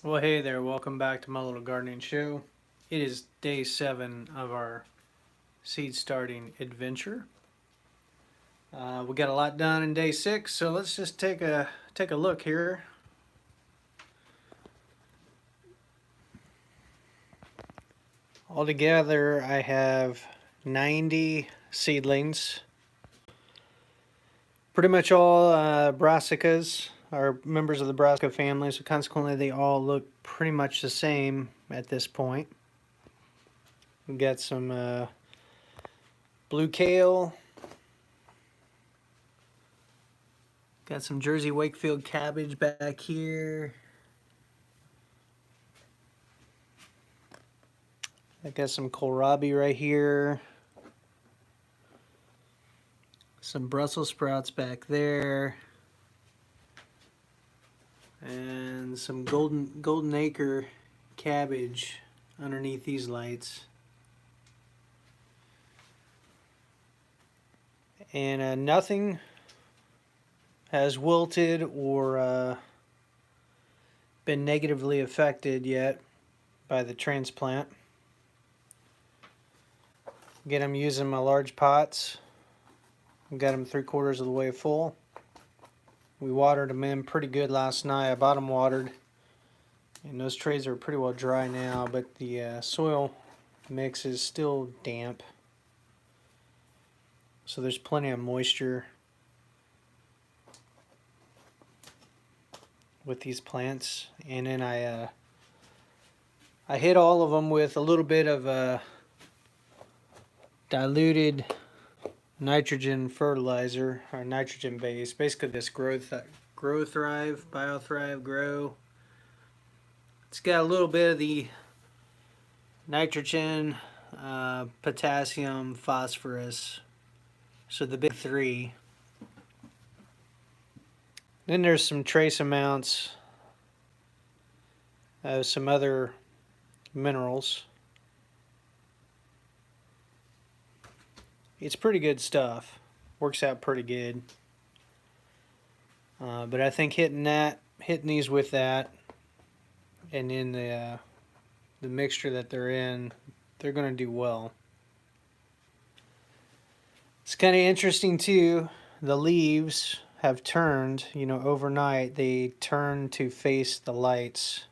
Well, hey there, welcome back to my little gardening show. It is day 7 of our seed starting adventure. We got a lot done in day 6, so let's just take a look here. Altogether, I have 90 seedlings. Pretty much all brassicas are members of the brassica family, so consequently they all look pretty much the same at this point. We got some blue kale. Got some Jersey Wakefield cabbage back here. I got some kohlrabi right here. Some Brussels sprouts back there. And some golden acre cabbage underneath these lights. And nothing has wilted or been negatively affected yet by the transplant. Again, I'm using my large pots. Got them 3/4 of the way full. We watered them in pretty good last night. I bottom watered, and those trays are pretty well dry now, but the soil mix is still damp. So there's plenty of moisture with these plants. And then I hit all of them with a little bit of diluted nitrogen fertilizer, or nitrogen base, basically this Grow Thrive, BioThrive Grow. It's got a little bit of the nitrogen, potassium, phosphorus, so the big three. Then there's some trace amounts of some other minerals. It's pretty good stuff. Works out pretty good. But I think hitting these with that, and in the mixture that they're in, they're going to do well. It's kind of interesting too. The leaves have turned, overnight. They turn to face the lights.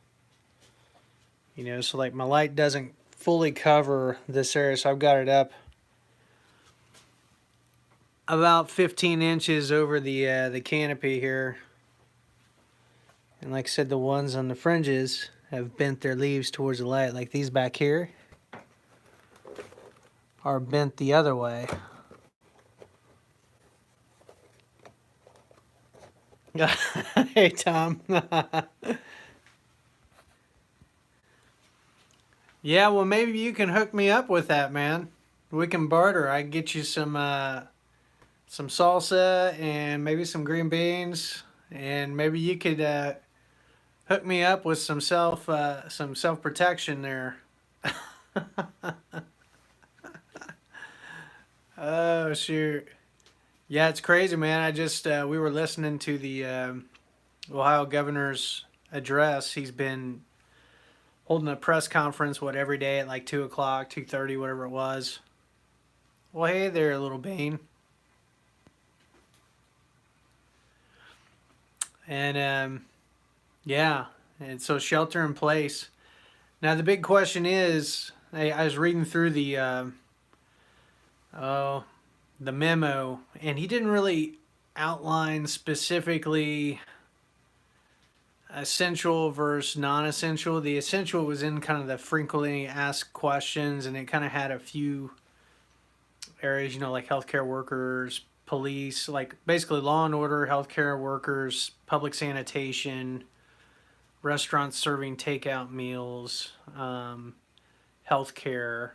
So like my light doesn't fully cover this area, so I've got it up about 15 inches over the canopy here. And like I said, the ones on the fringes have bent their leaves towards the light. Like these back here are bent the other way. Hey, Tom. Yeah, well, maybe you can hook me up with that, man. We can barter. I can get you some salsa and maybe some green beans, and maybe you could hook me up with some self protection there. Oh shoot. Yeah, it's crazy, man. I just we were listening to the Ohio governor's address. He's been holding a press conference every day at like 2 o'clock, 2:30, whatever it was. Well, hey there, little Bean. And yeah, and so shelter in place. Now the big question is, I was reading through oh the memo, and he didn't really outline specifically essential versus non-essential. The essential was in kind of the frequently asked questions, and it kind of had a few areas, like healthcare workers, police, like basically law and order, healthcare workers, public sanitation, restaurants serving takeout meals, healthcare,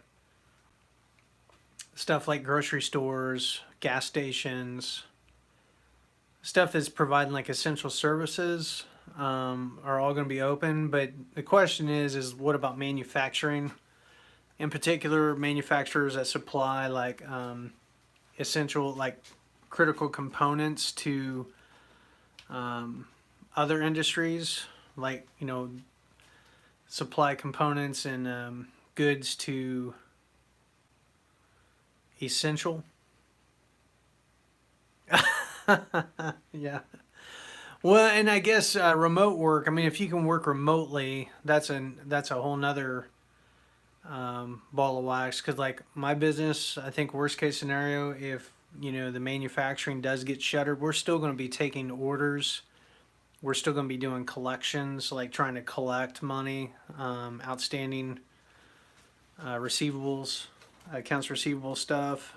stuff like grocery stores, gas stations, stuff that's providing like essential services are all going to be open. But the question is what about manufacturing? In particular, manufacturers that supply like essential, like critical components to other industries, like supply components and goods to essential. Yeah. Well, and I guess remote work. I mean, if you can work remotely, that's a whole nother ball of wax. Because like my business, I think worst case scenario, if the manufacturing does get shuttered, we're still going to be taking orders. We're still going to be doing collections, like trying to collect money, outstanding receivables, accounts receivable stuff,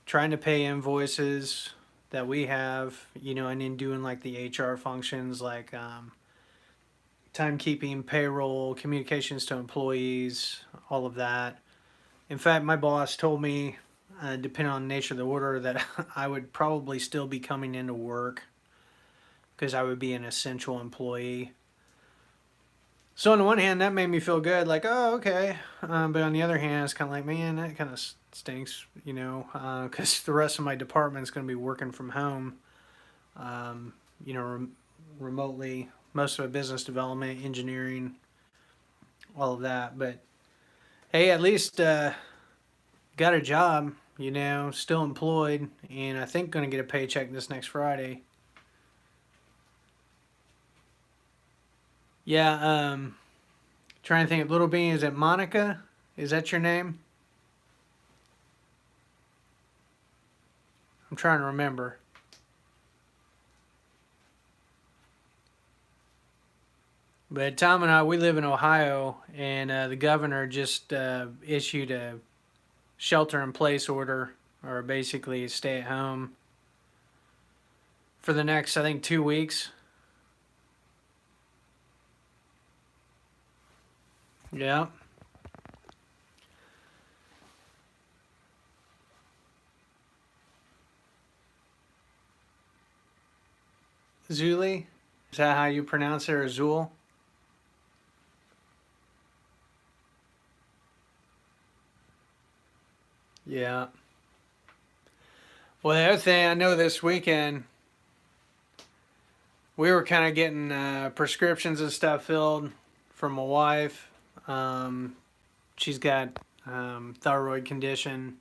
trying to pay invoices that we have, and then doing like the HR functions like timekeeping, payroll, communications to employees, all of that. In fact, my boss told me, depending on the nature of the order, that I would probably still be coming into work because I would be an essential employee. So on the one hand, that made me feel good, like, oh, okay. But on the other hand, it's kind of like, man, that kind of stinks, because the rest of my department's going to be working from home, remotely. Most of it business development, engineering, all of that. But hey, at least got a job, still employed, and I think going to get a paycheck this next Friday. Yeah, trying to think. Little Beanie, is it Monica? Is that your name? I'm trying to remember. But Tom and I, we live in Ohio, and the governor just issued a shelter-in-place order, or basically stay at home for the next, I think, 2 weeks. Yeah. Zuli? Is that how you pronounce it, or Zool? Yeah. Well, the other thing I know, this weekend we were kind of getting prescriptions and stuff filled for my wife. She's got thyroid condition,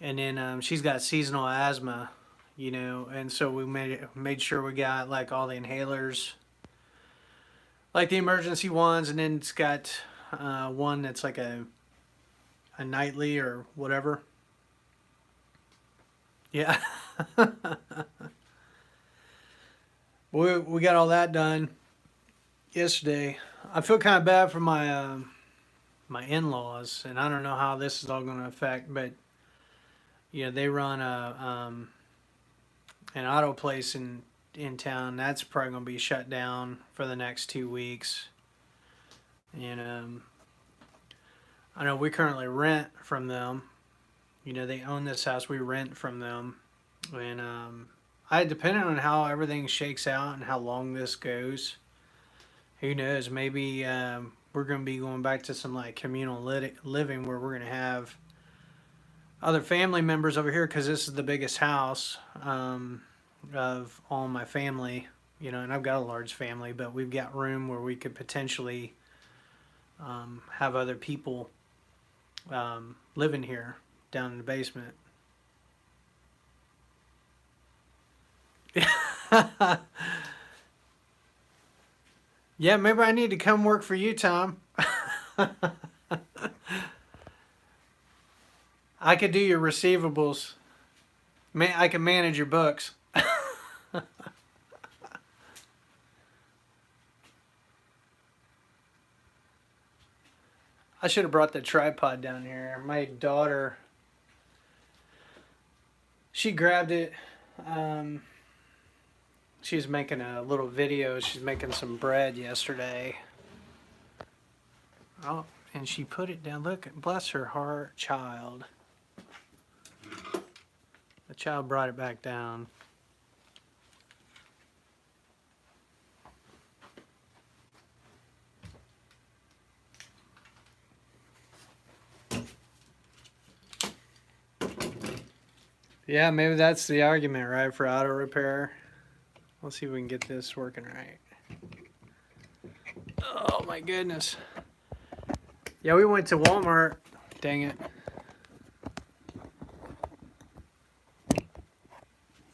and then she's got seasonal asthma, and so we made sure we got like all the inhalers, like the emergency ones, and then it's got one that's like a nightly or whatever. Yeah. We got all that done yesterday. I feel kind of bad for my in-laws, and I don't know how this is all going to affect, but they run an auto place in town. That's probably going to be shut down for the next 2 weeks, and I know we currently rent from them. They own this house. We rent from them, and depending on how everything shakes out and how long this goes, who knows? Maybe we're going to be going back to some like communal living where we're going to have other family members over here, because this is the biggest house of all my family. And I've got a large family, but we've got room where we could potentially have other people living here down in the basement. Yeah, maybe I need to come work for you, Tom. I could do your receivables. I can manage your books. I should have brought the tripod down here. My daughter, she grabbed it. She's making a little video. She's making some bread yesterday. Oh, and she put it down. Look, bless her heart, child. The child brought it back down. Yeah, maybe that's the argument, right, for auto repair. Let's see if we can get this working right. Oh my goodness. Yeah, we went to Walmart. Dang it.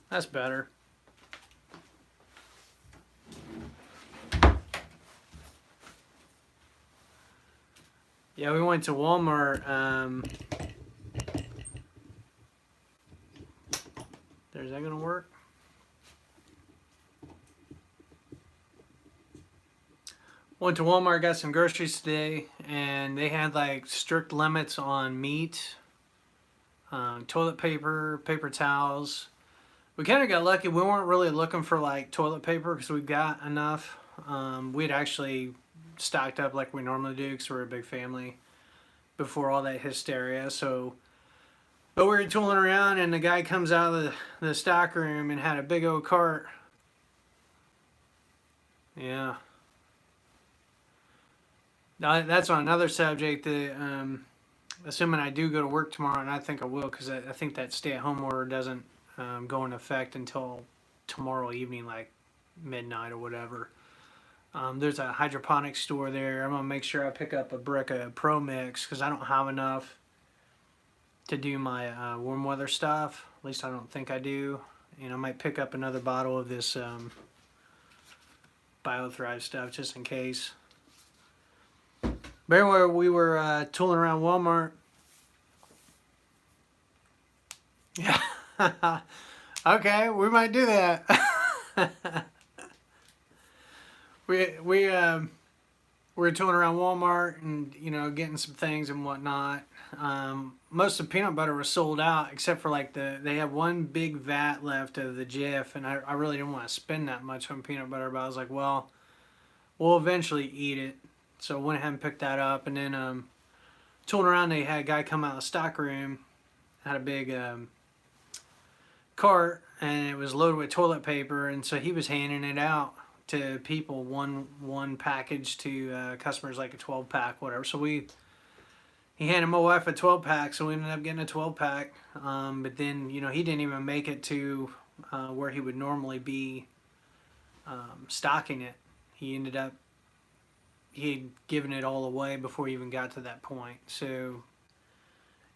That's better. Yeah, we went to Walmart. Is that gonna work? Went to Walmart, got some groceries today, and they had like strict limits on meat, toilet paper, paper towels. We kind of got lucky. We weren't really looking for like toilet paper because we got enough. We'd actually stocked up like we normally do because we're a big family before all that hysteria. So, but we were tooling around, and the guy comes out of the stock room and had a big old cart. Yeah. Now, that's on another subject. Assuming I do go to work tomorrow, and I think I will, because I think that stay-at-home order doesn't go into effect until tomorrow evening, like midnight or whatever. There's a hydroponics store there. I'm gonna make sure I pick up a brick of Pro Mix because I don't have enough to do my warm weather stuff. At least I don't think I do. And I might pick up another bottle of this BioThrive stuff just in case. But anyway, we were tooling around Walmart. Yeah. Okay, we might do that. we were tooling around Walmart and getting some things and whatnot. Most of the peanut butter was sold out except for like they have one big vat left of the Jif, and I really didn't want to spend that much on peanut butter, but I was like, well, we'll eventually eat it. So I went ahead and picked that up, and then tooling around, they had a guy come out of the stock room, had a big cart, and it was loaded with toilet paper, and so he was handing it out to people, one package to customers, like a 12-pack, whatever. So he handed my wife a 12-pack, so we ended up getting a 12-pack. But then he didn't even make it to where he would normally be stocking it. He had given it all away before he even got to that point. So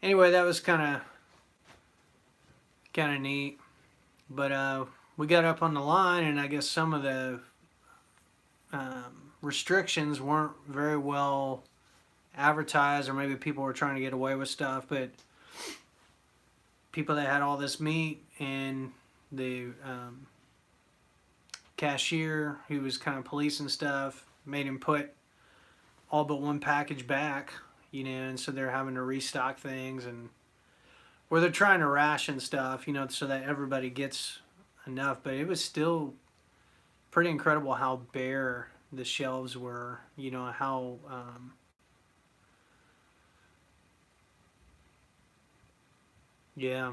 anyway, that was kind of neat. But we got up on the line, and I guess some of the restrictions weren't very well advertised, or maybe people were trying to get away with stuff. But people that had all this meat, and the cashier who was kind of policing stuff made him put all but one package back, and so they're having to restock things, and where they're trying to ration stuff, so that everybody gets enough. But it was still pretty incredible how bare the shelves were, how yeah.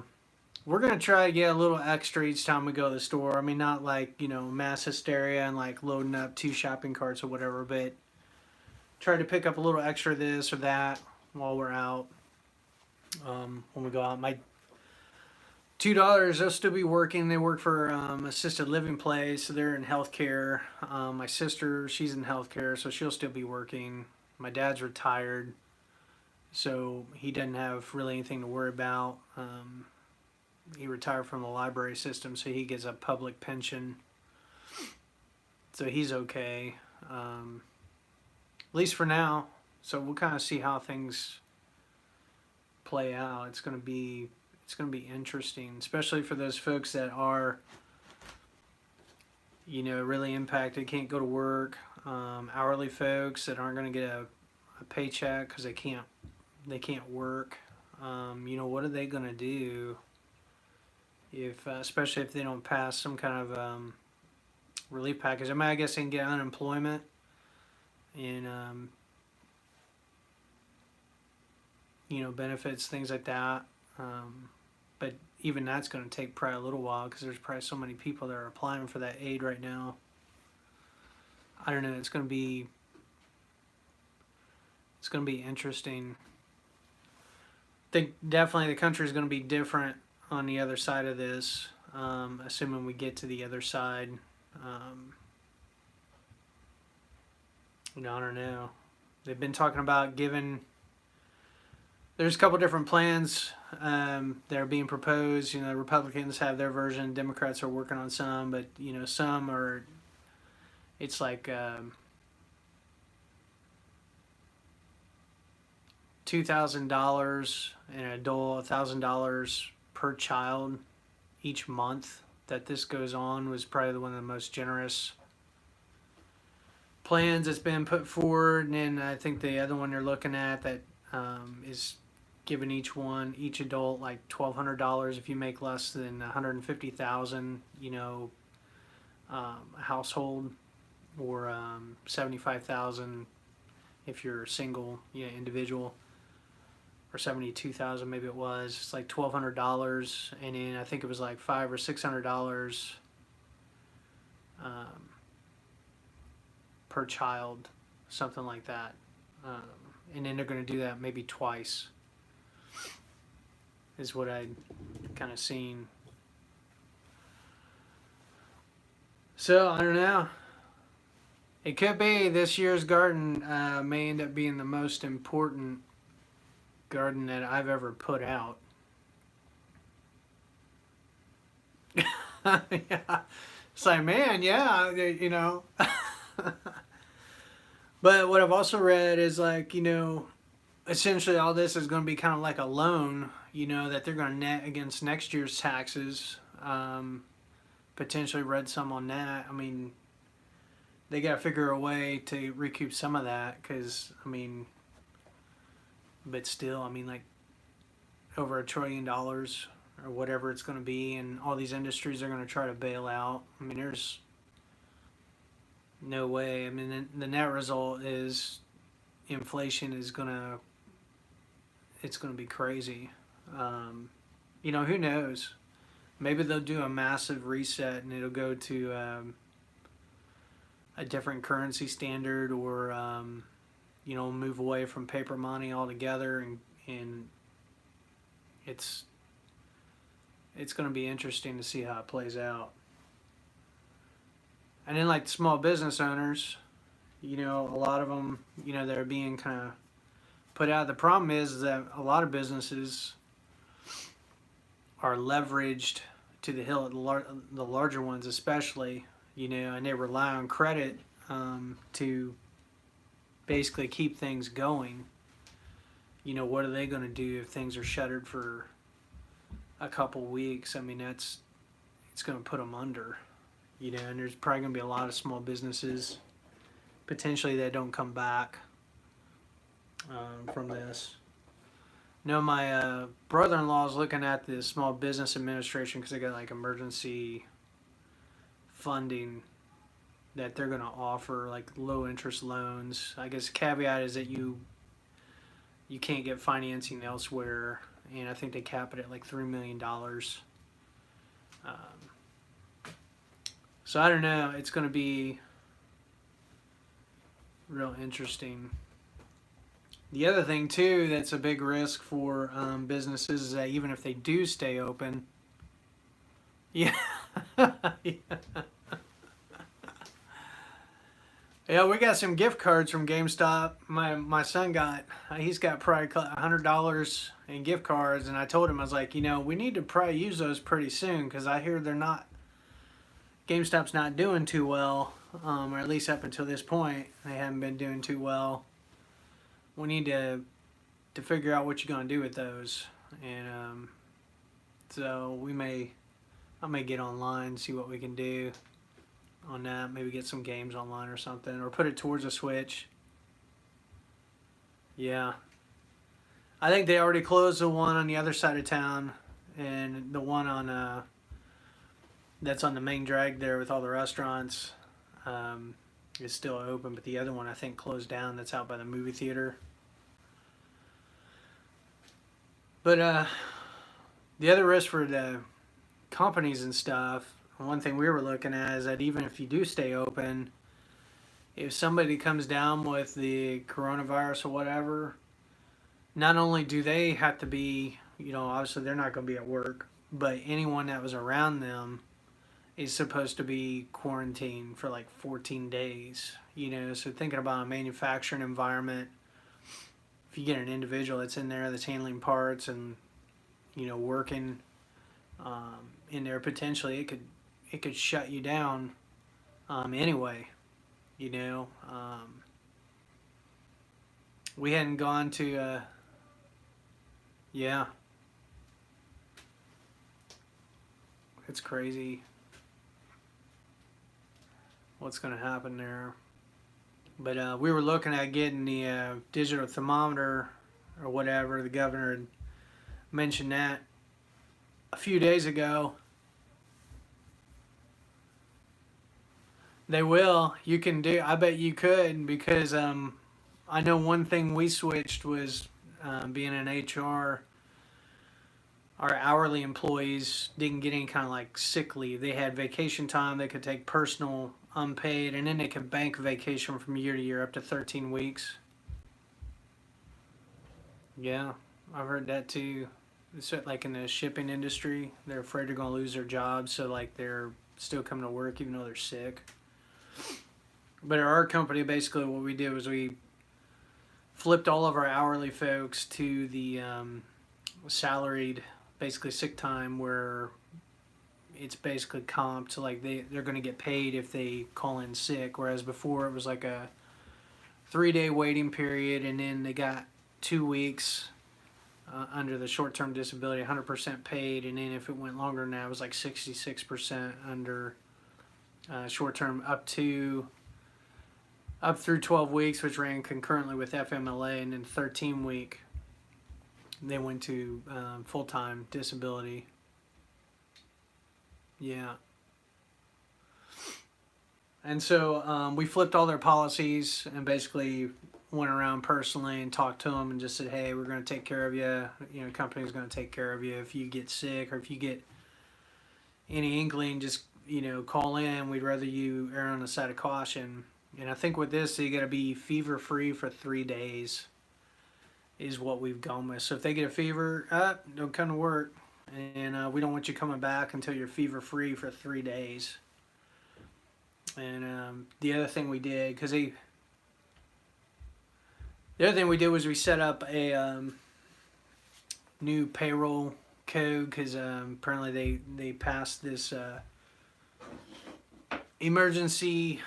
We're going to try to get a little extra each time we go to the store. I mean, not like, mass hysteria and like loading up 2 shopping carts or whatever, but try to pick up a little extra of this or that while we're out. When we go out, my $2, they'll still be working. They work for assisted living place, so they're in healthcare. My sister, she's in healthcare, so she'll still be working. My dad's retired, so he doesn't have really anything to worry about. He retired from the library system, so he gets a public pension, so he's okay, at least for now. So we'll kind of see how things play out. It's gonna be interesting, especially for those folks that are really impacted, can't go to work, hourly folks that aren't going to get a paycheck because they can't work. What are they going to do if especially if they don't pass some kind of relief package? I mean, I guess they can get unemployment and benefits, things like that. But even that's going to take probably a little while because there's probably so many people that are applying for that aid right now. I don't know. It's going to be interesting. I think definitely the country is going to be different on the other side of this, assuming we get to the other side. No, I don't know. They've been talking about giving. There's a couple different plans that are being proposed. The Republicans have their version. Democrats are working on some, but some are. It's like $2,000 an adult, $1,000 per child each month that this goes on was probably one of the most generous plans that's been put forward. And then I think the other one they're looking at that is giving each adult like $1,200 if you make less than 150,000, household, or 75,000 if you're a single, individual, or 72,000 maybe it was. It's like $1,200, and then I think it was like $500 or $600 per child, something like that. And then they're going to do that maybe twice, is what I'd kind of seen. So I don't know. It could be this year's garden may end up being the most important garden that I've ever put out. Yeah. It's like, man, yeah. But what I've also read is like, essentially all this is going to be kind of like a loan, that they're going to net against next year's taxes. Potentially read some on that. I mean, they got to figure a way to recoup some of that because, but still, like over $1 trillion or whatever it's going to be, and all these industries are going to try to bail out. There's no way. The net result is inflation is it's going to be crazy. Who knows? Maybe they'll do a massive reset and it'll go to a different currency standard, or move away from paper money altogether, and it's going to be interesting to see how it plays out. And then like small business owners, a lot of them, they're being kind of put out. The problem is that a lot of businesses are leveraged to the hill, the larger ones especially, and they rely on credit to basically keep things going. What are they going to do if things are shuttered for a couple weeks? It's going to put them under. And there's probably going to be a lot of small businesses potentially that don't come back from this. My brother-in-law is looking at the Small Business Administration because they got like emergency funding that they're going to offer, like low interest loans. I guess the caveat is that you can't get financing elsewhere, and I think they cap it at like $3 million. So I don't know. It's going to be real interesting. The other thing too that's a big risk for businesses is that even if they do stay open, yeah, yeah, we got some gift cards from GameStop. My son he's got probably $100 in gift cards, and I told him, I was like, we need to probably use those pretty soon because I hear GameStop's not doing too well, or at least up until this point, they haven't been doing too well. We need to figure out what you're gonna do with those, and so I may get online, see what we can do on that. Maybe get some games online or something, or put it towards a Switch. Yeah, I think they already closed the one on the other side of town, and the one on that's on the main drag there with all the restaurants is still open, but the other one I think closed down. That's out by the movie theater. But the other risk for the companies and stuff, one thing we were looking at is that even if you do stay open, if somebody comes down with the coronavirus or whatever, not only do they have to be, obviously they're not going to be at work, but anyone that was around them is supposed to be quarantined for like 14 days. So thinking about a manufacturing environment, if you get an individual that's in there that's handling parts and working in there, potentially it could shut you down anyway. You know, we hadn't gone to yeah, it's crazy what's going to happen there. But we were looking at getting the digital thermometer or whatever. The governor had mentioned that a few days ago. They will. You can do. I bet you could, because I know one thing we switched was being in HR. Our hourly employees didn't get any kind of like sick leave. They had vacation time. They could take personal unpaid, and then they could bank vacation from year to year up to 13 weeks. Yeah, I've heard that too. It's like in the shipping industry, they're afraid they're going to lose their jobs, so like they're still coming to work even though they're sick. But at our company, basically what we did was we flipped all of our hourly folks to the salaried, basically sick time, where it's basically comped, so like they're going to get paid if they call in sick, whereas before it was like a 3-day waiting period, and then they got 2 weeks under the short-term disability, 100% paid, and then if it went longer than that, it was like 66% under short-term up through 12 weeks, which ran concurrently with FMLA, and then 13-week they went to full-time disability. Yeah. And so we flipped all their policies and basically went around personally and talked to them and just said, hey, we're going to take care of you. Company's going to take care of you. If you get sick or if you get any inkling, just, call in. We'd rather you err on the side of caution. And I think with this, you got to be fever free for 3 days is what we've gone with. So if they get a fever, don't come to work. And we don't want you coming back until you're fever free for 3 days. And the other thing we did, was we set up a new payroll code, because apparently they passed this emergency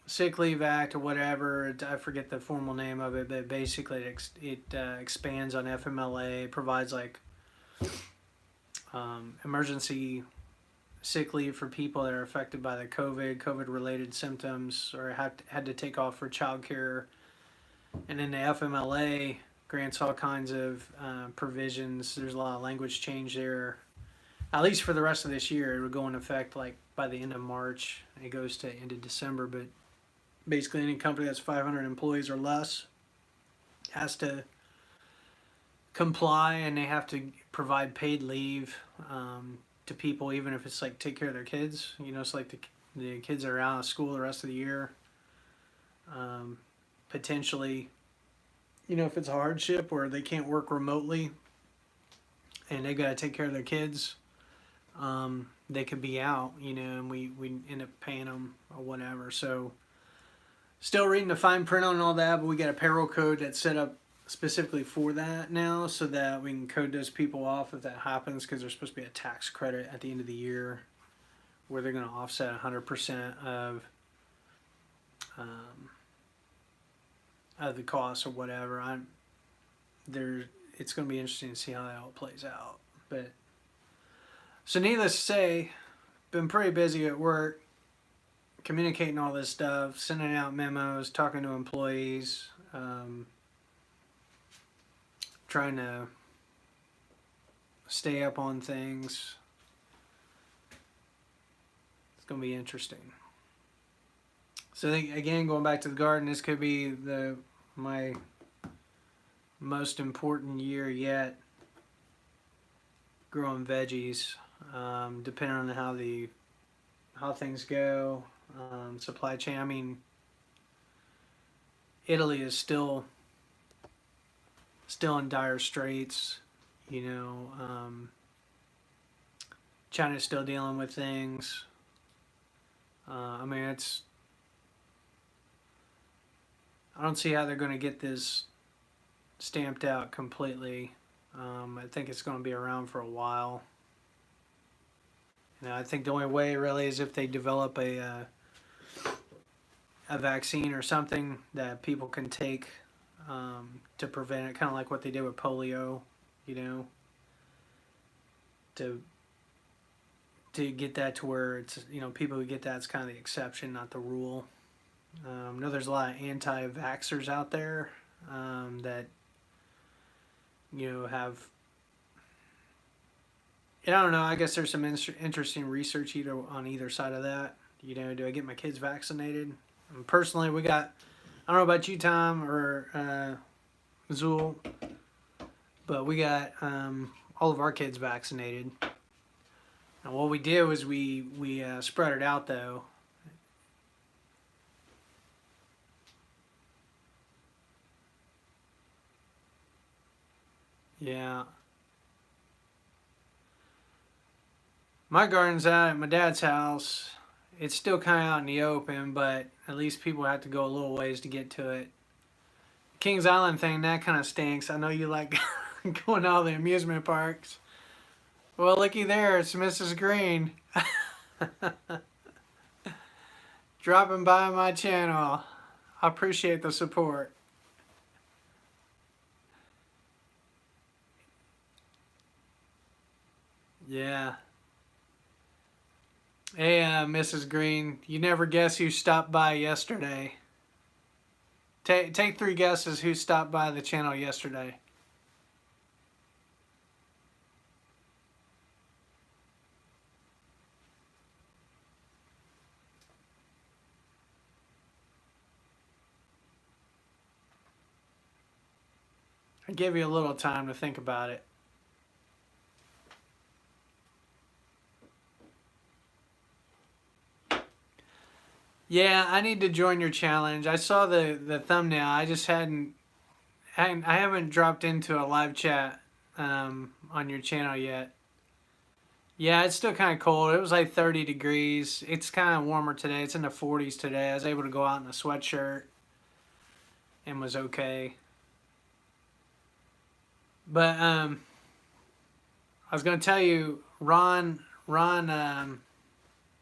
sick leave act or whatever. I forget the formal name of it, but basically it expands on FMLA, provides like emergency sick leave for people that are affected by the COVID related symptoms, or had to take off for childcare. And then the FMLA grants all kinds of provisions. There's a lot of language change there. At least for the rest of this year, it would go into effect like by the end of March. It goes to end of December, but basically any company that's 500 employees or less has to comply, and they have to provide paid leave to people, even if it's like take care of their kids. It's like the kids are out of school the rest of the year. Potentially, if it's a hardship where they can't work remotely and they got to take care of their kids, they could be out, and we end up paying them or whatever. So still reading the fine print on all that, but we got a payroll code that's set up specifically for that now, so that we can code those people off if that happens, because there's supposed to be a tax credit at the end of the year where they're going to offset 100% of the cost or whatever. It's going to be interesting to see how that all plays out. But so needless to say, been pretty busy at work, communicating all this stuff, sending out memos, talking to employees, trying to stay up on things. It's going to be interesting. So I think, again, going back to the garden, this could be my most important year yet growing veggies, depending on how things go, supply chain. I mean, Italy is still in dire straits. China's still dealing with things. I mean, I don't see how they're going to get this stamped out completely. I think it's going to be around for a while. I think the only way really is if they develop a vaccine or something that people can take to prevent it, kind of like what they did with polio, you know, to get that to where it's, people who get that, it's kind of the exception, not the rule. I know there's a lot of anti-vaxxers out there that have. I don't know. I guess there's some interesting research on either side of that. Do I get my kids vaccinated? Personally, we got. I don't know about you, Tom or Zool, but we got all of our kids vaccinated. And what we did was we spread it out though. Yeah. My garden's out at my dad's house. It's still kind of out in the open, but at least people have to go a little ways to get to it. Kings Island thing, that kind of stinks. I know you like going to all the amusement parks. Well, looky there, it's Mrs. Green. Dropping by my channel. I appreciate the support. Yeah. Hey, Mrs. Green, you never guess who stopped by yesterday. Take 3 guesses who stopped by the channel yesterday. I gave you a little time to think about it. Yeah, I need to join your challenge. I saw the thumbnail. I just I haven't dropped into a live chat on your channel yet. Yeah, it's still kind of cold. It was like 30 degrees. It's kind of warmer today. It's in the 40s today. I was able to go out in a sweatshirt and was okay. But I was gonna tell you, Ron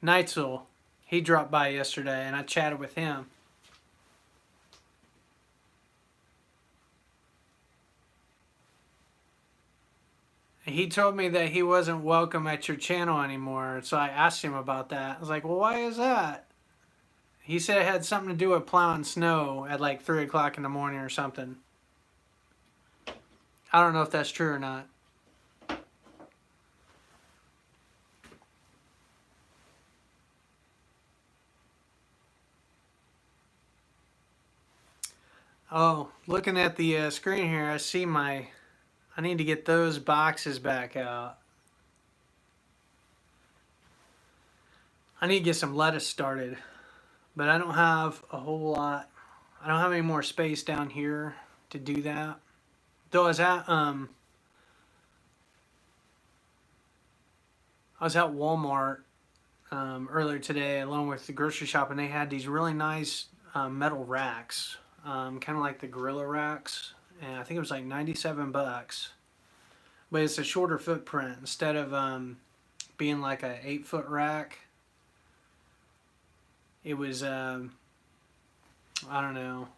Neitzel, he dropped by yesterday, and I chatted with him. He told me that he wasn't welcome at your channel anymore, so I asked him about that. I was like, well, why is that? He said it had something to do with plowing snow at like 3 o'clock in the morning or something. I don't know if that's true or not. Oh, looking at the screen here, I see I need to get those boxes back out. I need to get some lettuce started, but I don't have a whole lot. I don't have any more space down here to do that. Though I was at Walmart earlier today, along with the grocery shop, and they had these really nice metal racks, kind of like the Gorilla racks, and I think it was like 97 bucks. But it's a shorter footprint instead of being like a 8-foot rack. It was I don't know.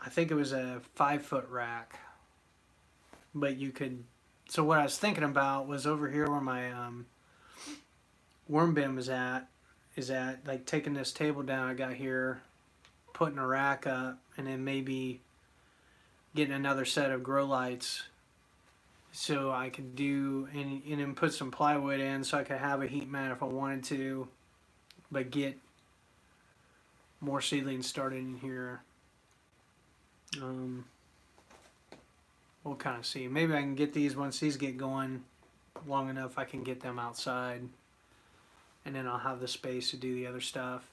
I think it was a 5-foot rack. But you could. So what I was thinking about was over here where my worm bin was is at like taking this table down I got here, putting a rack up, and then maybe getting another set of grow lights so I could do and then put some plywood in so I could have a heat mat if I wanted to, but get more seedlings started in here. We'll kind of see. Maybe I can get these once these get going long enough. I can get them outside, and then I'll have the space to do the other stuff.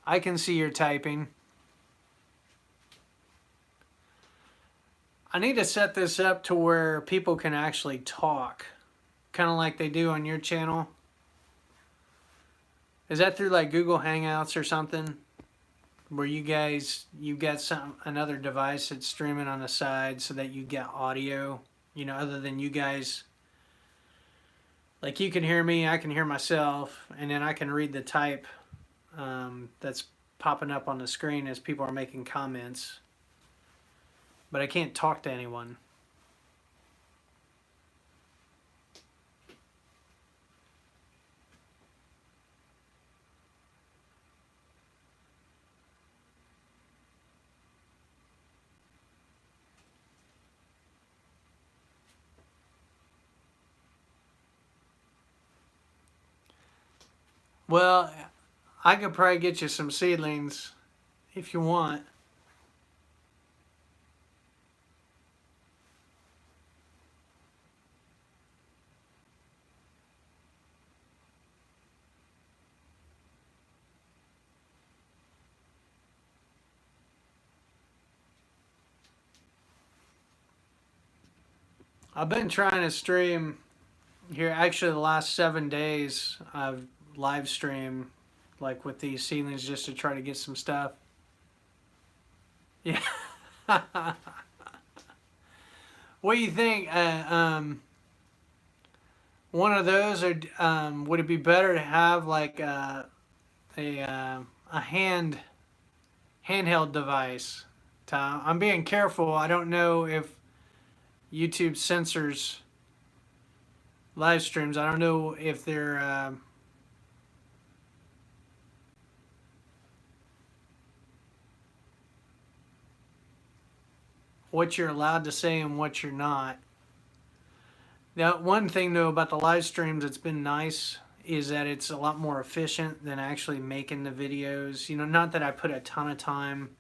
I can see your typing. I need to set this up to where people can actually talk, kind of like they do on your channel. Is that through like Google Hangouts or something? Where you got another device that's streaming on the side so that you get audio, other than you guys, like you can hear me, I can hear myself, and then I can read the type that's popping up on the screen as people are making comments, but I can't talk to anyone. Well, I could probably get you some seedlings if you want. I've been trying to stream here. Actually, the last 7 days, I've live streamed like with these seedlings just to try to get some stuff. Yeah. What do you think? One of those, or would it be better to have like a handheld device? Tom, I'm being careful. I don't know if YouTube censors live streams. I don't know if they're what you're allowed to say and what you're not. Now, one thing though about the live streams that's been nice is that it's a lot more efficient than actually making the videos. Not that I put a ton of time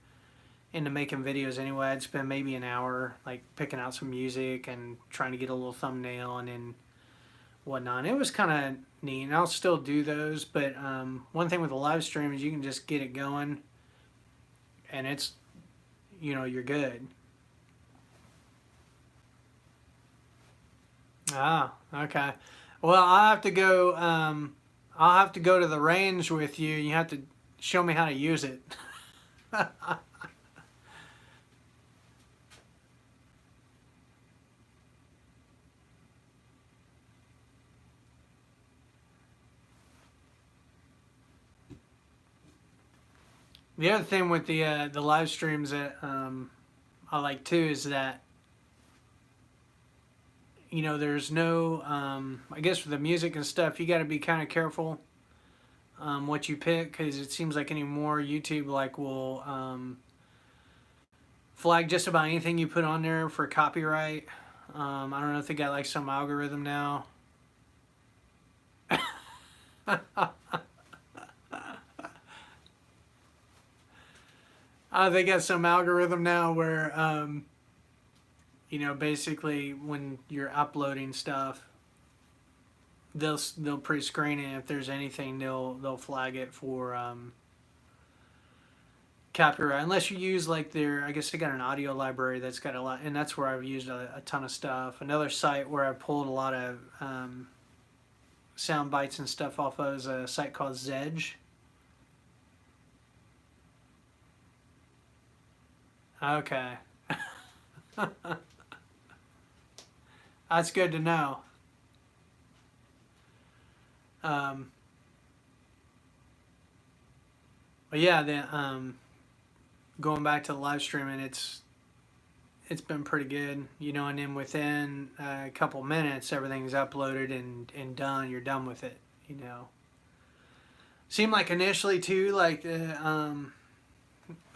into making videos anyway. I'd spend maybe an hour like picking out some music and trying to get a little thumbnail and then whatnot. It was kind of neat, and I'll still do those, but one thing with a live stream is you can just get it going and it's, you're good. Ah, okay. Well, I'll have to go to the range with you. You have to show me how to use it. The other thing with the live streams that I like too is that there's no I guess with the music and stuff you got to be kind of careful what you pick, because it seems like anymore YouTube like will flag just about anything you put on there for copyright. I don't know if they got like some algorithm now. They got some algorithm now where basically when you're uploading stuff, they'll pre-screen it. If there's anything, they'll flag it for copyright, unless you use like I guess they got an audio library that's got a lot, and that's where I've used a ton of stuff. Another site where I pulled a lot of sound bites and stuff off of is a site called Zedge. Okay. That's good to know. But yeah, going back to the live streaming, it's been pretty good, and then within a couple minutes, everything's uploaded and done. You're done with it, Seemed like initially too, like I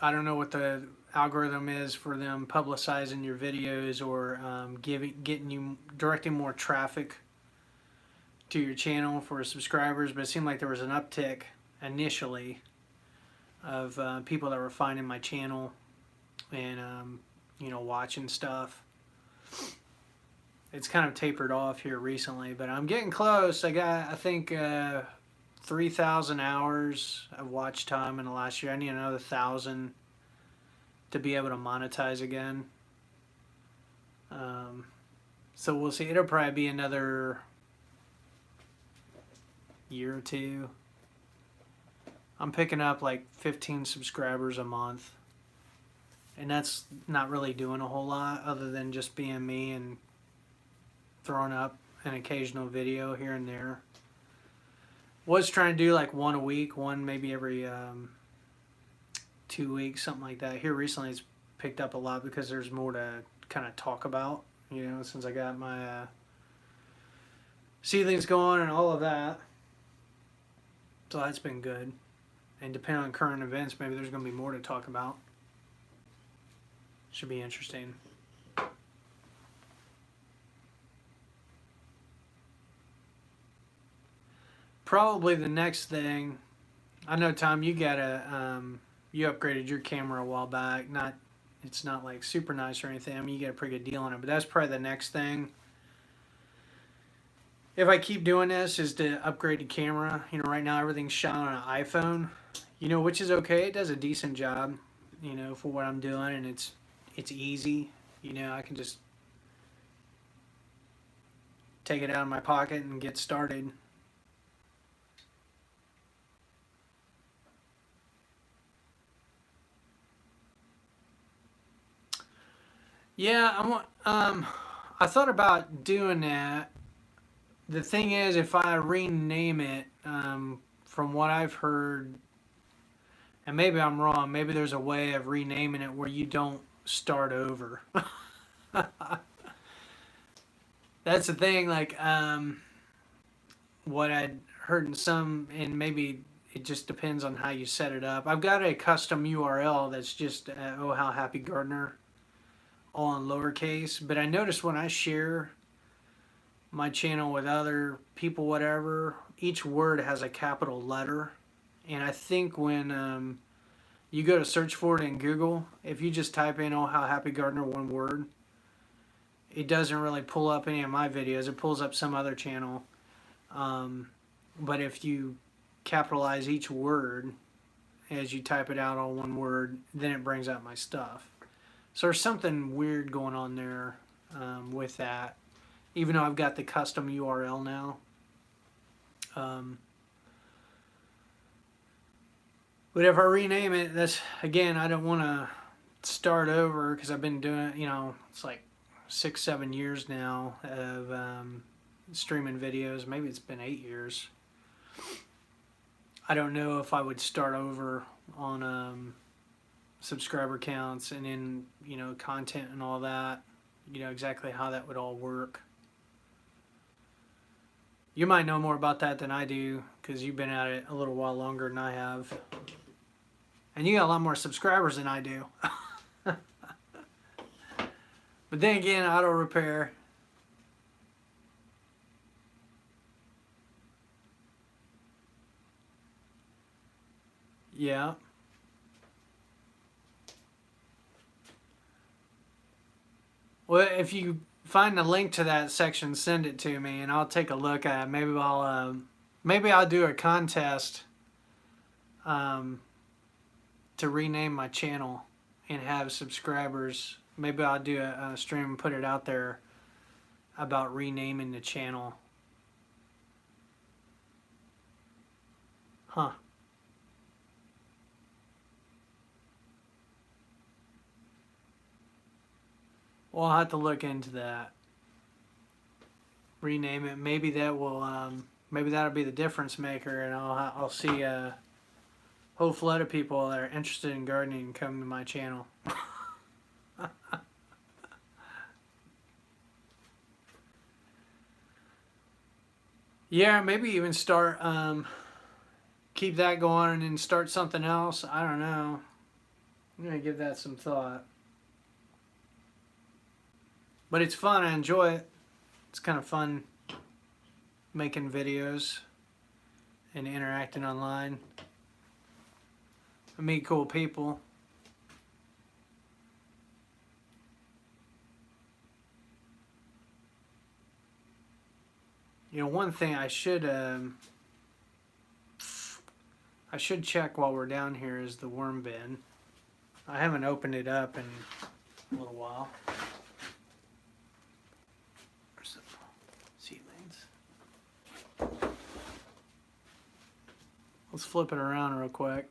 don't know what the algorithm is for them publicizing your videos or directing more traffic to your channel for subscribers, but it seemed like there was an uptick initially of people that were finding my channel and watching stuff. It's kind of tapered off here recently, but I'm getting close. I think 3,000 hours of watch time in the last year. I need another 1,000 to be able to monetize again. So we'll see. It'll probably be another year or two. I'm picking up like 15 subscribers a month. And that's not really doing a whole lot other than just being me and throwing up an occasional video here and there. Was trying to do like one a week, one maybe every 2 weeks, something like that. Here recently it's picked up a lot because there's more to kind of talk about, you know, since I got my seedlings going and all of that. So that's been good. And depending on current events, maybe there's going to be more to talk about. Should be interesting. Probably the next thing, I know, Tom, you got you upgraded your camera a while back. It's not like super nice or anything. I mean, you got a pretty good deal on it, but that's probably the next thing. If I keep doing this, is to upgrade the camera. You know, right now everything's shot on an iPhone, you know, which is okay. It does a decent job, you know, for what I'm doing, and it's easy. You know, I can just take it out of my pocket and get started. Yeah, I thought about doing that. The thing is, if I rename it, from what I've heard, and maybe I'm wrong, maybe there's a way of renaming it where you don't start over. That's the thing, like, what I'd heard in some, and maybe it just depends on how you set it up. I've got a custom URL that's just, oh, how happy gardener, all in lowercase, but I noticed when I share my channel with other people, whatever, each word has a capital letter. And I think when you go to search for it in Google, if you just type in, oh, how happy gardener, one word, it doesn't really pull up any of my videos. It pulls up some other channel. But if you capitalize each word as you type it out, all one word, then it brings up my stuff. So there's something weird going on there with that, even though I've got the custom URL now. But if I rename it, that's, again, I don't want to start over because I've been doing, you know, it's like 6-7 years now of streaming videos. Maybe it's been 8 years. I don't know if I would start over on subscriber counts and then, you know, content and all that, you know, exactly how that would all work. You might know more about that than I do because you've been at it a little while longer than I have. And you got a lot more subscribers than I do. But then again, auto repair. Yeah. Well, if you find the link to that section, send it to me, and I'll take a look at it. Maybe I'll do a contest to rename my channel and have subscribers. Maybe I'll do a stream and put it out there about renaming the channel. Huh. Well, I'll have to look into that. Rename it. Maybe that will. Maybe that'll be the difference maker, and I'll see a whole flood of people that are interested in gardening come to my channel. Yeah, maybe even start. Keep that going and then start something else. I don't know. I'm gonna give that some thought. But it's fun. I enjoy it. It's kind of fun making videos and interacting online. I meet cool people. You know, one thing I should check while we're down here is the worm bin. I haven't opened it up in a little while. Let's flip it around real quick.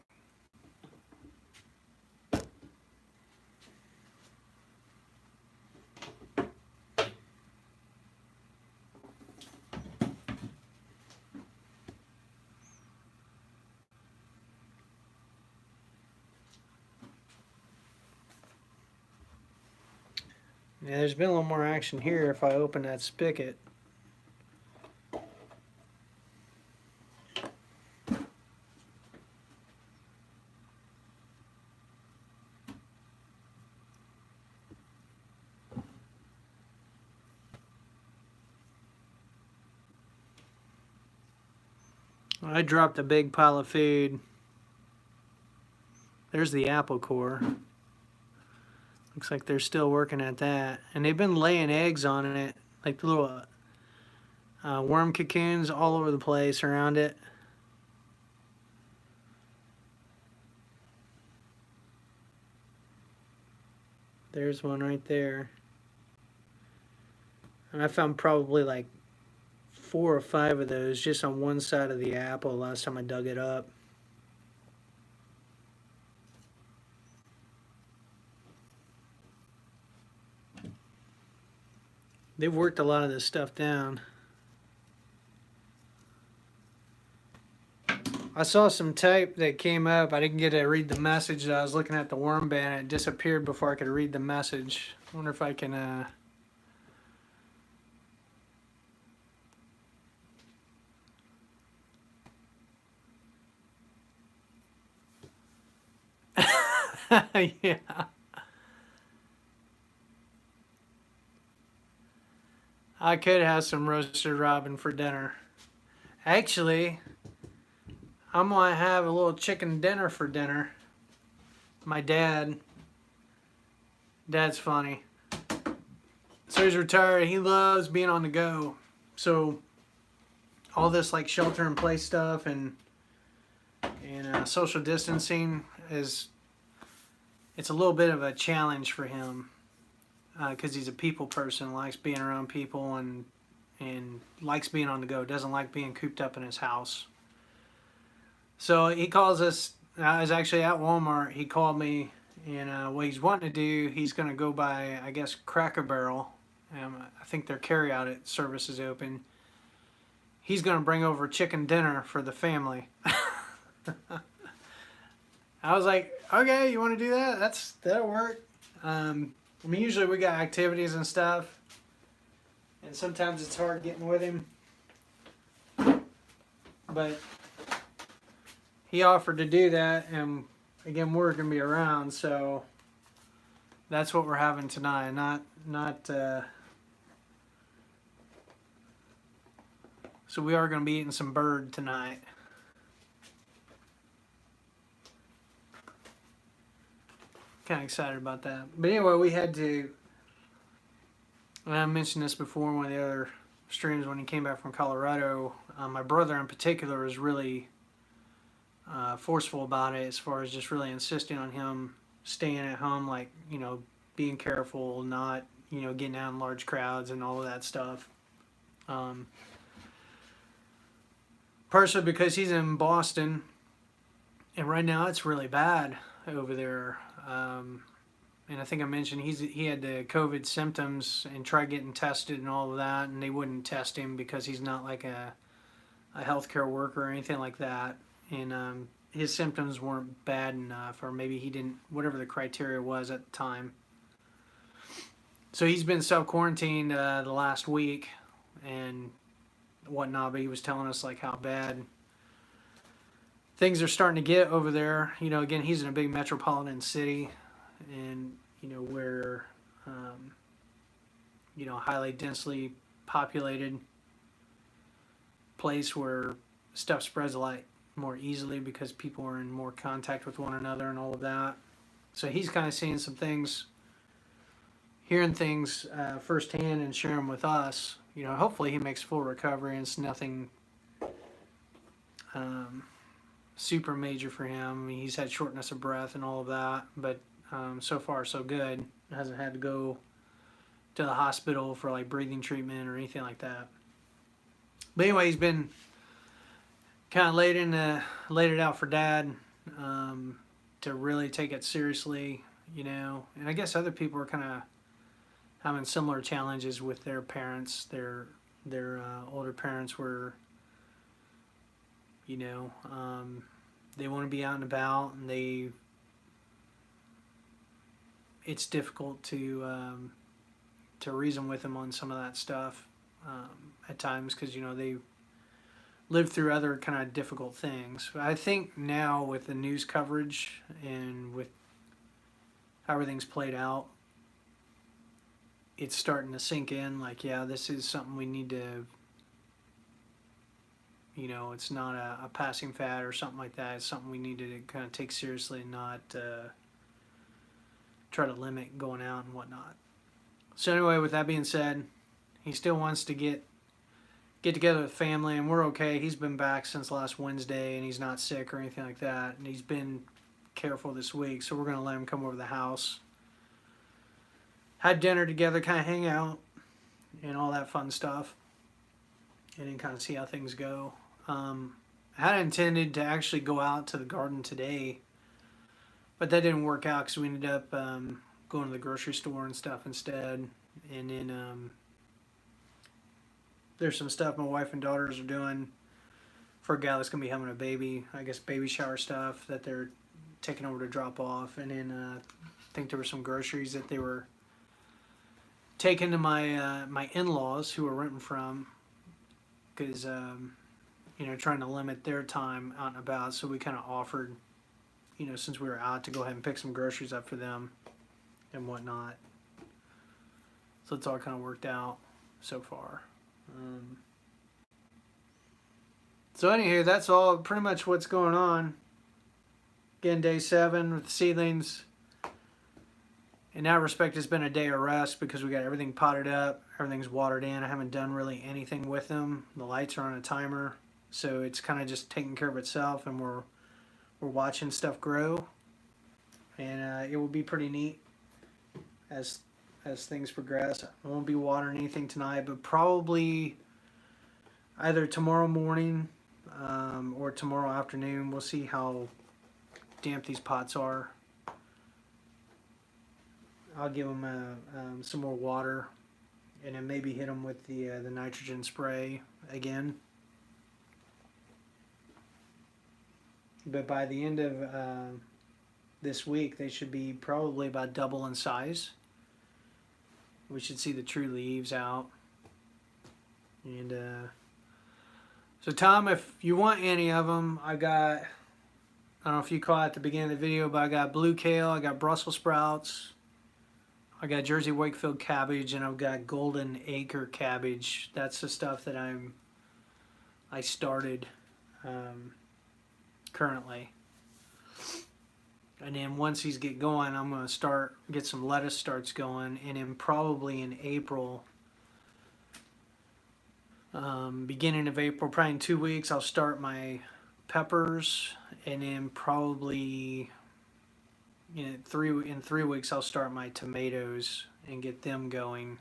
Yeah, there's been a little more action here if I open that spigot. I dropped a big pile of food. There's the apple core. Looks like they're still working at that. And they've been laying eggs on it, like little worm cocoons all over the place around it. There's one right there. And I found probably like 4 or 5 of those just on one side of the apple last time I dug it up. They've worked a lot of this stuff down. I saw some type that came up. I didn't get to read the message. I was looking at the worm ban. It disappeared before I could read the message. I wonder if I can... yeah. I could have some roasted robin for dinner. Actually, I'm going to have a little chicken dinner for dinner. My dad's funny. So he's retired. He loves being on the go. So all this like shelter in place stuff and social distancing it's a little bit of a challenge for him because he's a people person, likes being around people and likes being on the go, doesn't like being cooped up in his house. So he calls us. I was actually at Walmart. He called me, and what he's wanting to do, he's going to go by, I guess, Cracker Barrel. I think their carry-out service is open. He's going to bring over chicken dinner for the family. I was like, okay, you want to do that? That'll work. I mean, usually we got activities and stuff, and sometimes it's hard getting with him. But he offered to do that, and again, we're going to be around, so that's what we're having tonight. So we are going to be eating some bird tonight. Kind of excited about that. But anyway, we had to, and I mentioned this before in one of the other streams when he came back from Colorado. My brother in particular was really forceful about it, as far as just really insisting on him staying at home, like, being careful, not, getting out in large crowds and all of that stuff. Partially because he's in Boston, and right now it's really bad over there. And I think I mentioned he had the COVID symptoms and tried getting tested and all of that, and they wouldn't test him because he's not like a healthcare worker or anything like that. And his symptoms weren't bad enough, or maybe he didn't, whatever the criteria was at the time. So he's been self-quarantined the last week and whatnot, but he was telling us like how bad things are starting to get over there. Again, he's in a big metropolitan city, and where highly densely populated place where stuff spreads a lot more easily because people are in more contact with one another and all of that. So he's kind of seeing some things, hearing things firsthand and sharing them with us. Hopefully he makes full recovery and it's nothing super major for him. I mean, he's had shortness of breath and all of that, but so far so good. Hasn't had to go to the hospital for like breathing treatment or anything like that. But anyway, he's been kind of laid it out for Dad, um, to really take it seriously, you know. And I guess other people are kind of having similar challenges with their parents. Their older parents were, you know, they want to be out and about, and it's difficult to reason with them on some of that stuff at times, because you know they lived through other kind of difficult things. But I think now with the news coverage and with how everything's played out, it's starting to sink in. Like, yeah, this is something we need to, you know, it's not a passing fad or something like that. It's something we need to kind of take seriously and not try to limit going out and whatnot. So anyway, with that being said, he still wants to get together with family, and we're okay. He's been back since last Wednesday, and he's not sick or anything like that, and he's been careful this week, so we're going to let him come over to the house. Had dinner together, kind of hang out, and all that fun stuff, and then kind of see how things go. I had intended to actually go out to the garden today, but that didn't work out because we ended up going to the grocery store and stuff instead. And then there's some stuff my wife and daughters are doing for a guy that's going to be having a baby, I guess baby shower stuff that they're taking over to drop off. And then I think there were some groceries that they were taking to my in-laws who were renting from, because you know, trying to limit their time out and about. So we kind of offered, you know, since we were out, to go ahead and pick some groceries up for them and whatnot. So it's all kind of worked out so far. So anywho, that's all pretty much what's going on. Again, day 7 with the seedlings. In that respect, it's been a day of rest because we got everything potted up, everything's watered in. I haven't done really anything with them. The lights are on a timer, so it's kind of just taking care of itself, and we're watching stuff grow, and it will be pretty neat as things progress. I won't be watering anything tonight, but probably either tomorrow morning or tomorrow afternoon. We'll see how damp these pots are. I'll give them some more water, and then maybe hit them with the nitrogen spray again. But by the end of this week, they should be probably about double in size. We should see the true leaves out. And so Tom, if you want any of them, I don't know if you caught at the beginning of the video, but I got blue kale, I got Brussels sprouts, I got Jersey Wakefield cabbage, and I've got golden acre cabbage. That's the stuff that I started currently. And then once these get going, I'm going to get some lettuce starts going, and then probably in April, beginning of April, probably in 2 weeks, I'll start my peppers, and then probably in 3 weeks I'll start my tomatoes and get them going,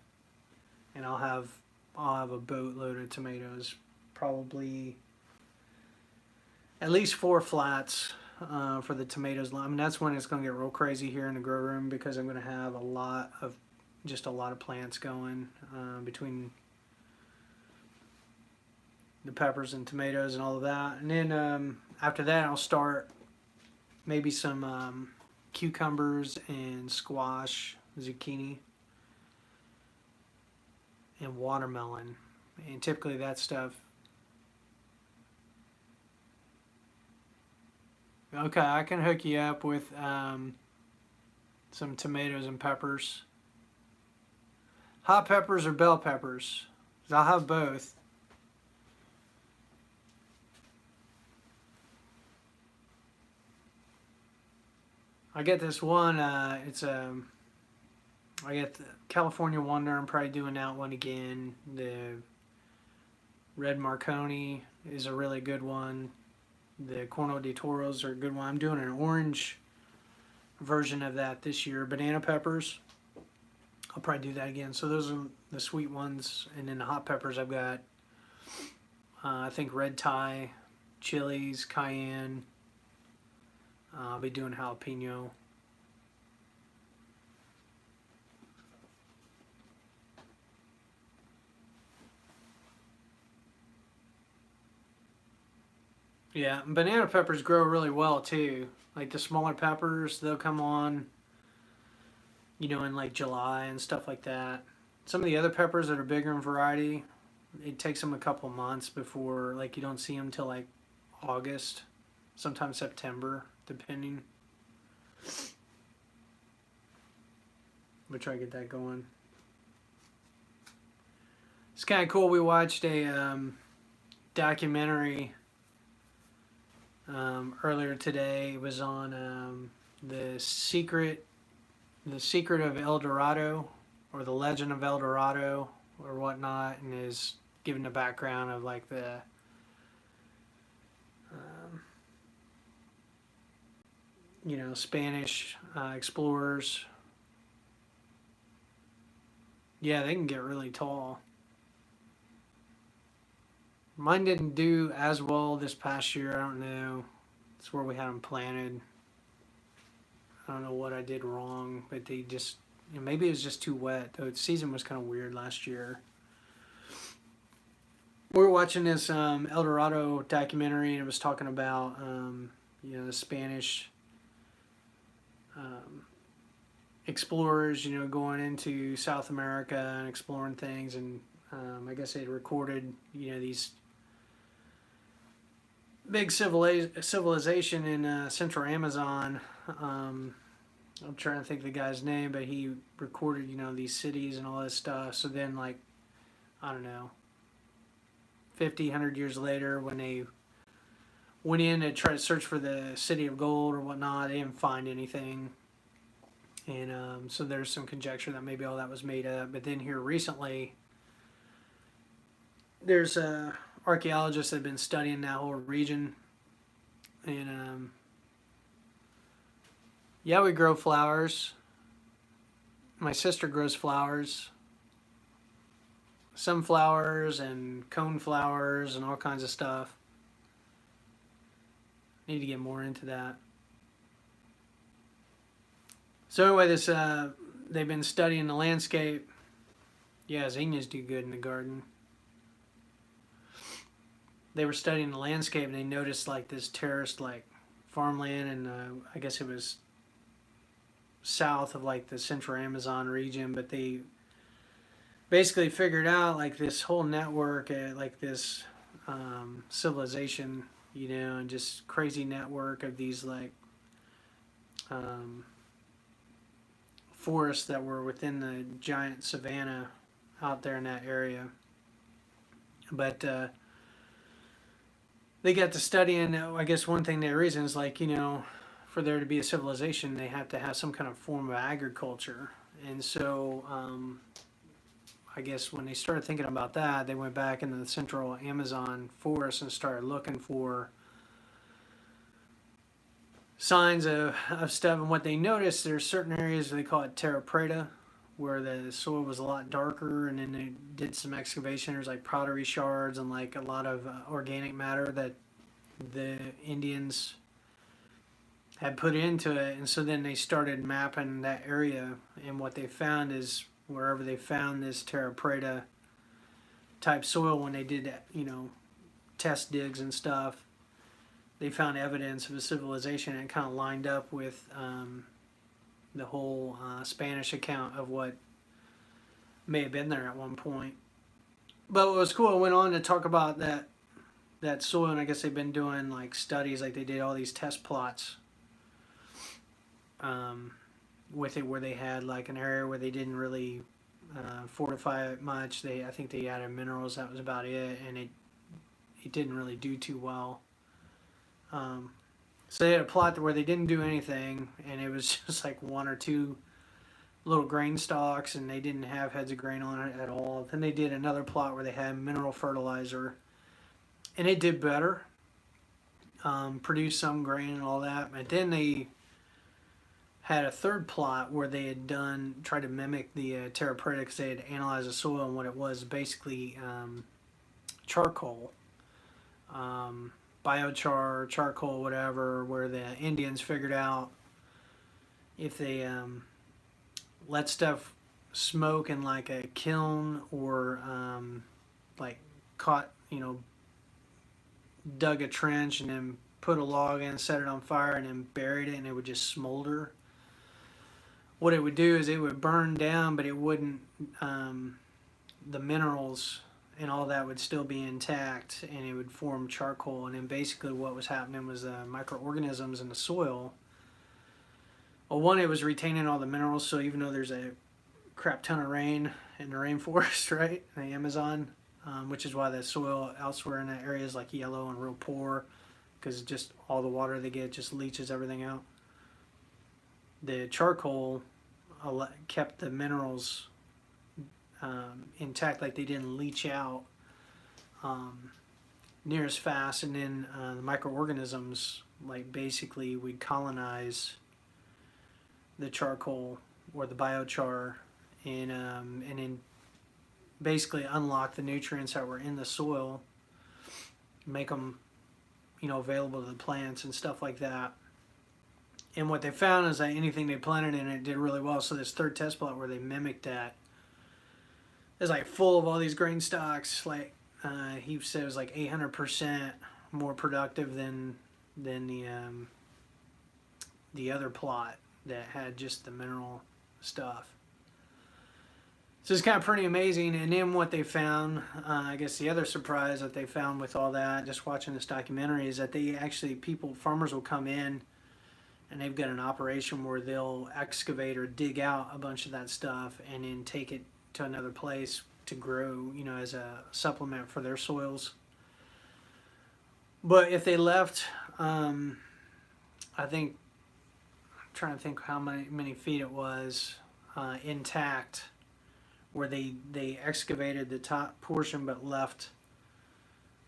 and I'll have a boatload of tomatoes, probably at least 4 flats for the tomatoes. I mean, that's when it's going to get real crazy here in the grow room, because I'm going to have a lot of plants going between the peppers and tomatoes and all of that. And then after that, I'll start maybe some cucumbers and squash, zucchini, and watermelon. And typically that stuff. Okay, I can hook you up with some tomatoes and peppers. Hot peppers or bell peppers? 'Cause I'll have both. I get this one, I get the California Wonder. I'm probably doing that one again. The Red Marconi is a really good one. The Corno de Toros are a good one. I'm doing an orange version of that this year. Banana peppers, I'll probably do that again. So those are the sweet ones. And then the hot peppers, I've got, I think Red Thai chilies, cayenne. I'll be doing jalapeno. Yeah, banana peppers grow really well too. Like the smaller peppers, they'll come on, in like July and stuff like that. Some of the other peppers that are bigger in variety, it takes them a couple months before, like, you don't see them till like August, sometimes September, depending. We'll try to get that going. It's kind of cool. We watched a documentary earlier today. It was on the secret of El Dorado, or the legend of El Dorado, or whatnot, and is giving the background of like the Spanish explorers. Yeah, they can get really tall. Mine didn't do as well this past year. I don't know. It's where we had them planted. I don't know what I did wrong, but they just, maybe it was just too wet. The season was kind of weird last year. We were watching this El Dorado documentary, and it was talking about the Spanish explorers, going into South America and exploring things, and I guess they recorded these big civilization in Central Amazon. I'm trying to think of the guy's name, but he recorded these cities and all this stuff. So then, like, I don't know, 50, 100 years later, when they went in to try to search for the city of gold or whatnot, they didn't find anything. And so there's some conjecture that maybe all that was made up. But then here recently, there's archaeologists that have been studying that whole region. And yeah, we grow flowers. My sister grows flowers. Sunflowers and cone flowers and all kinds of stuff. Need to get more into that. So anyway, they've been studying the landscape. Yeah, zinnias do good in the garden. They were studying the landscape, and they noticed like this terraced like farmland, and I guess it was south of like the Central Amazon region, but they basically figured out like this whole network, like this civilization, and just crazy network of these like forests that were within the giant savanna out there in that area. But they got to studying, I guess one thing their reason is like, for there to be a civilization, they have to have some kind of form of agriculture. And so I guess when they started thinking about that, they went back into the Central Amazon forest and started looking for signs of stuff. And what they noticed, there's certain areas, they call it terra preta, where the soil was a lot darker, and then they did some excavation. There's like pottery shards and like a lot of organic matter that the Indians had put into it. And so then they started mapping that area, and what they found is wherever they found this terra preta type soil, when they did test digs and stuff, they found evidence of a civilization, and it kind of lined up with the whole Spanish account of what may have been there at one point. But what was cool, it went on to talk about that soil, and I guess they've been doing like studies, like they did all these test plots with it, where they had like an area where they didn't really fortify it much. I think they added minerals, that was about it, and it didn't really do too well. So they had a plot where they didn't do anything, and it was just like one or two little grain stalks, and they didn't have heads of grain on it at all. Then they did another plot where they had mineral fertilizer, and it did better, produced some grain and all that. But then they had a third plot where they had tried to mimic the terra preta, because they had analyzed the soil, and what it was basically charcoal. biochar, charcoal, whatever, where the Indians figured out if they let stuff smoke in like a kiln or like caught, dug a trench and then put a log in, set it on fire, and then buried it, and it would just smolder. What it would do is it would burn down, but it wouldn't. The minerals and all that would still be intact, and it would form charcoal. And then basically, what was happening was the microorganisms in the soil. Well, one, it was retaining all the minerals, so even though there's a crap ton of rain in the rainforest, right, in the Amazon, which is why the soil elsewhere in that area is like yellow and real poor, because just all the water they get just leaches everything out. The charcoal kept the minerals intact, like they didn't leach out near as fast, and then the microorganisms like basically would colonize the charcoal or the biochar and then basically unlock the nutrients that were in the soil, make them available to the plants and stuff like that. And what they found is that anything they planted in it did really well. So this third test plot where they mimicked that is like full of all these grain stocks. Like he said, it was like 800% more productive than the other plot that had just the mineral stuff. So it's kind of pretty amazing. And then what they found, I guess the other surprise that they found with all that, just watching this documentary, is that they actually, farmers will come in and they've got an operation where they'll excavate or dig out a bunch of that stuff and then take it to another place to grow, as a supplement for their soils. But if they left, I think, I'm trying to think how many feet it was intact, where they excavated the top portion but left,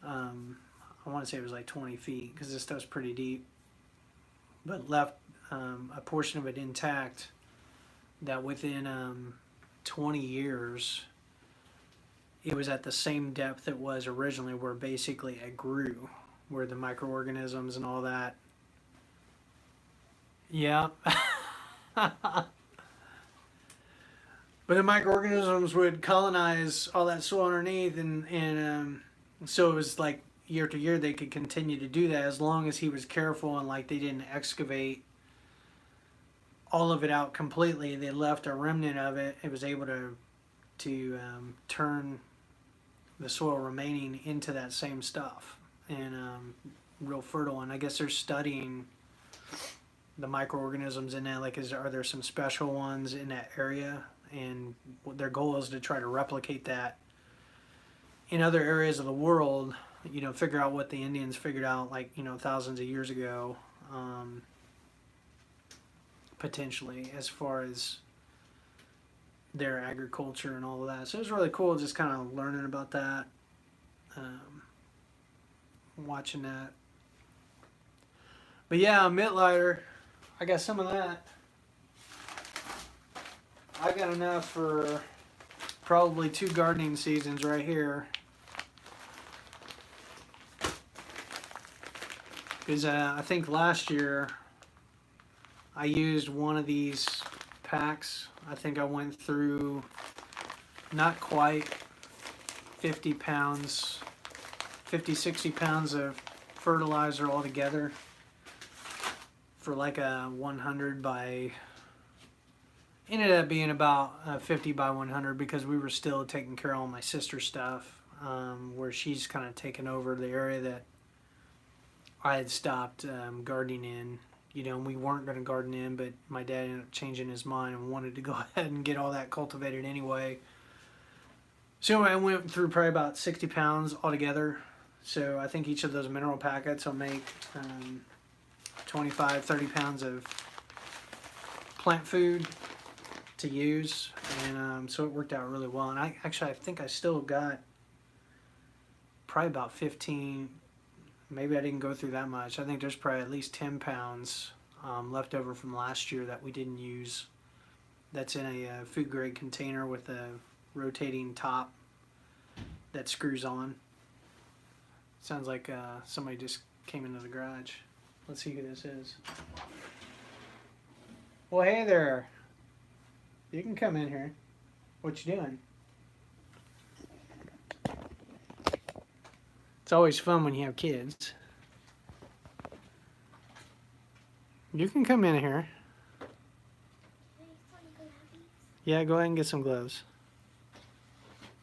I want to say it was like 20 feet because this stuff's pretty deep, but left a portion of it intact, that within 20 years it was at the same depth it was originally, where basically it grew, where the microorganisms and all that. Yeah. But the microorganisms would colonize all that soil underneath, and so it was like year to year they could continue to do that as long as he was careful, and like they didn't excavate all of it out completely. They left a remnant of it. It was able to turn the soil remaining into that same stuff, and real fertile. And I guess they're studying the microorganisms in that. Like, are there some special ones in that area? And their goal is to try to replicate that in other areas of the world, figure out what the Indians figured out, like, thousands of years ago, potentially, as far as their agriculture and all of that. So it was really cool just kind of learning about that, watching that. But yeah, mitt lighter, I got some of that. I got enough for probably 2 gardening seasons right here. Because I think last year I used one of these packs. I think I went through not quite 50 pounds, 50, 60 pounds of fertilizer altogether for like a 100 by... Ended up being about 50 by 100, because we were still taking care of all my sister's stuff, where she's kind of taken over the area that I had stopped gardening in. And we weren't going to garden in, but my dad ended up changing his mind and wanted to go ahead and get all that cultivated anyway. So I went through probably about 60 pounds altogether. So I think each of those mineral packets will make 25, 30 pounds of plant food to use, and so it worked out really well. And I think I still got probably about 15, maybe I didn't go through that much. I think there's probably at least 10 pounds left over from last year that we didn't use. That's in a food grade container with a rotating top that screws on. Sounds like somebody just came into the garage. Let's see who this is. Well, hey there. You can come in here. What you doing? It's always fun when you have kids. You can come in here. Yeah, go ahead and get some gloves.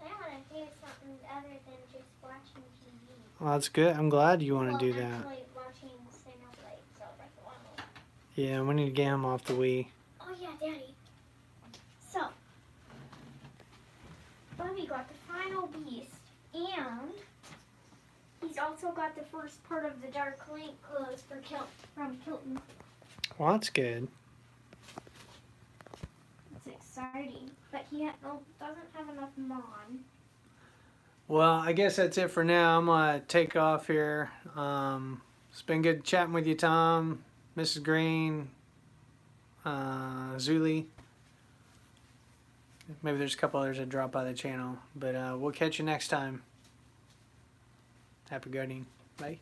I want to do something other than just watching TV. Well, that's good. I'm glad you want to do that. Actually watching Xenoblade, so that's one of them. Yeah, we need to get him off the Wii. Oh yeah, Daddy. So, Bubby got the final beast, and he's also got the first part of the Dark Link clothes from Kilton. Well, that's good. It's exciting, but he doesn't have enough Mon. Well, I guess that's it for now. I'm going to take off here. It's been good chatting with you, Tom, Mrs. Green, Zuli. Maybe there's a couple others that drop by the channel. But we'll catch you next time. Happy gardening. Bye.